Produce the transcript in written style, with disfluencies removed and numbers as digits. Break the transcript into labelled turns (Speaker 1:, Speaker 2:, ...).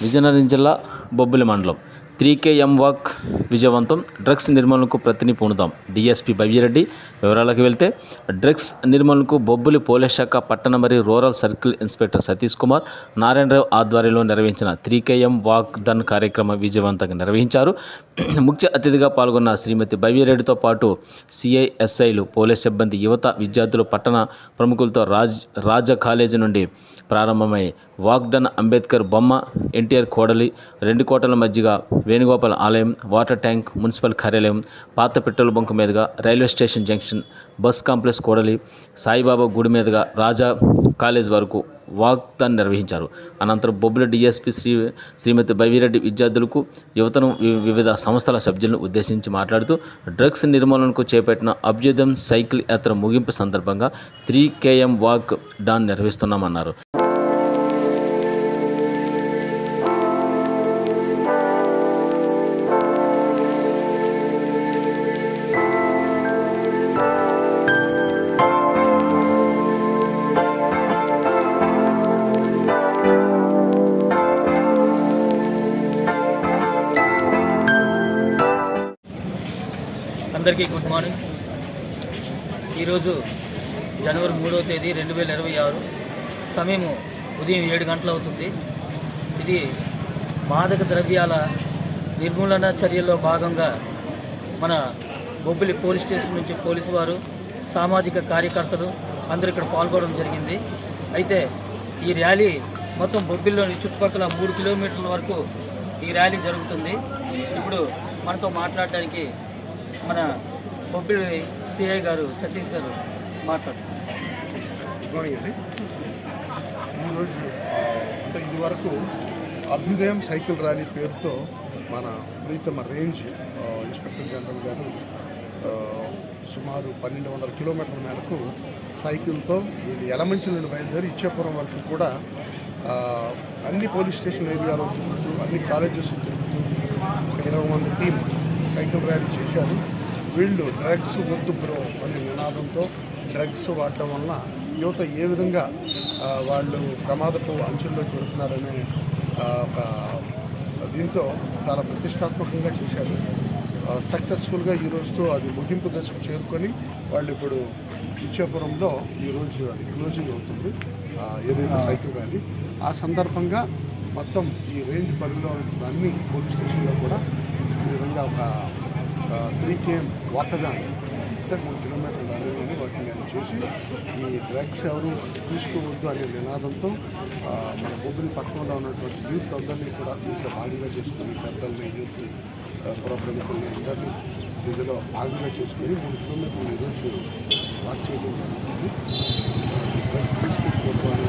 Speaker 1: విజయనగరం జిల్లా బొబ్బిలి మండలం 3KM walk విజయవంతం. డ్రగ్స్ నిర్మూలనకు ప్రతిని పూనుదాం. డీఎస్పీ భవ్యరెడ్డి. వివరాలకు వెళ్తే డ్రగ్స్ నిర్మూలనకు బొబ్బిలి పోలీస్ శాఖ పట్టణ మరియు rural circle inspector Satish Kumar Narayanarao ఆధ్వర్యంలో నిర్వహించిన 3KM వాక్ థన్ కార్యక్రమం విజయవంతంగా నిర్వహించారు. ముఖ్య అతిథిగా పాల్గొన్న శ్రీమతి భవ్యరెడ్డితో పాటు సిఐ, ఎస్ఐలు, పోలీస్ సిబ్బంది, యువత, విద్యార్థులు, పట్టణ ప్రముఖులతో రాజ కాలేజీ నుండి ప్రారంభమై వాక్డన్ అంబేద్కర్ బొమ్మ, ఎన్టీఆర్ కోడలి, 2 కోటల మధ్యగా వేణుగోపాల్ ఆలయం, వాటర్ ట్యాంక్, మున్సిపల్ కార్యాలయం, పాత పెట్రోల్ బంక్ మీదుగా railway station junction, bus complex కోడలి, సాయిబాబా గుడి మీదుగా రాజా కాలేజ్ వరకు వాక్థాన్ నిర్వహించారు. అనంతరం బొబ్బిలి డీఎస్పీ శ్రీమతి భవ్యరెడ్డి విద్యార్థులకు, యువతను, వివిధ సంస్థల సభ్యులను ఉద్దేశించి మాట్లాడుతూ డ్రగ్స్ నిర్మూలనకు చేపట్టిన అభ్యుదయం సైకిల్ యాత్ర ముగింపు సందర్భంగా 3KM వాక్ డాన్ నిర్వహిస్తున్నామన్నారు.
Speaker 2: అందరికీ గుడ్ మార్నింగ్. ఈరోజు జనవరి 3వ తేదీ 2026 సమయం ఉదయం 7 గంటలు అవుతుంది. ఇది మాదక ద్రవ్యాల నిర్మూలన చర్యల్లో భాగంగా మన బొబ్బిలి పోలీస్ స్టేషన్ నుంచి పోలీసు వారు, సామాజిక కార్యకర్తలు అందరూ ఇక్కడ పాల్గొనడం జరిగింది. అయితే ఈ ర్యాలీ మొత్తం బొబ్బిలిలోని చుట్టుపక్కల 3 కిలోమీటర్ల వరకు ఈ ర్యాలీ జరుగుతుంది. ఇప్పుడు మనతో మాట్లాడడానికి మన బొబ్బిలి సిఐ గారు సతీష్ గారు మాట్లాడుతున్నారు.
Speaker 3: గుడ్ మార్నింగ్ అండి. ఈరోజు అంటే ఇదివరకు అభ్యుదయం సైకిల్ ర్యాలీ పేరుతో మన ప్రీతమ రేంజ్ ఇన్స్పెక్టర్ జనరల్ గారు సుమారు 1200 కిలోమీటర్ల మేరకు సైకిల్తో యలమంచి నుండి బయలుదేరి ఇచ్చాపురం వరకు కూడా అన్ని పోలీస్ స్టేషన్ ఏరియాలో తిరుగుతూ, అన్ని కాలేజెస్ తిరుగుతూ 20 మంది టీం సైకిల్ ర్యాలీ చేశారు. వీళ్ళు డ్రగ్స్ వద్దు బ్రో అనే నినాదంతో డ్రగ్స్ వాడటం వలన యువత ఏ విధంగా వాళ్ళు ప్రమాదపు అంచుల్లోకి వెళుతున్నారనే ఒక దీంతో చాలా ప్రతిష్టాత్మకంగా చేశారు. సక్సెస్ఫుల్గా ఈరోజుతో అది ముగింపు దశకు చేరుకొని వాళ్ళు ఇప్పుడు ఇచ్చాపురంలో ఈరోజు అది క్లోజింగ్ అవుతుంది ఏదైతే సైకిల్ ర్యాలీ. ఆ సందర్భంగా మొత్తం ఈ రేంజ్ పరిధిలో అన్ని పోలీస్ స్టేషన్లో కూడా ఈ విధంగా ఒక 3KM వాకథాన్ అంటే 3 కిలోమీటర్ల ర్యాలీని వాటిని చేసి ఈ డ్రగ్స్ ఎవరు తీసుకోవద్దు అనే నినాదంతో మన బొబ్బిలి పట్టణంలో ఉన్నటువంటి యూత్ అందరినీ కూడా దీంట్లో భాగంగా చేసుకుని, పెద్దల్ని, యూత్, ప్రముఖుల్ని అందరినీ దీనిలో భాగంగా చేసుకుని 3 కిలోమీటర్లు ఈరోజు వాక్ చేయడం జరుగుతుంది. డ్రగ్స్ తీసుకోవద్దు అనే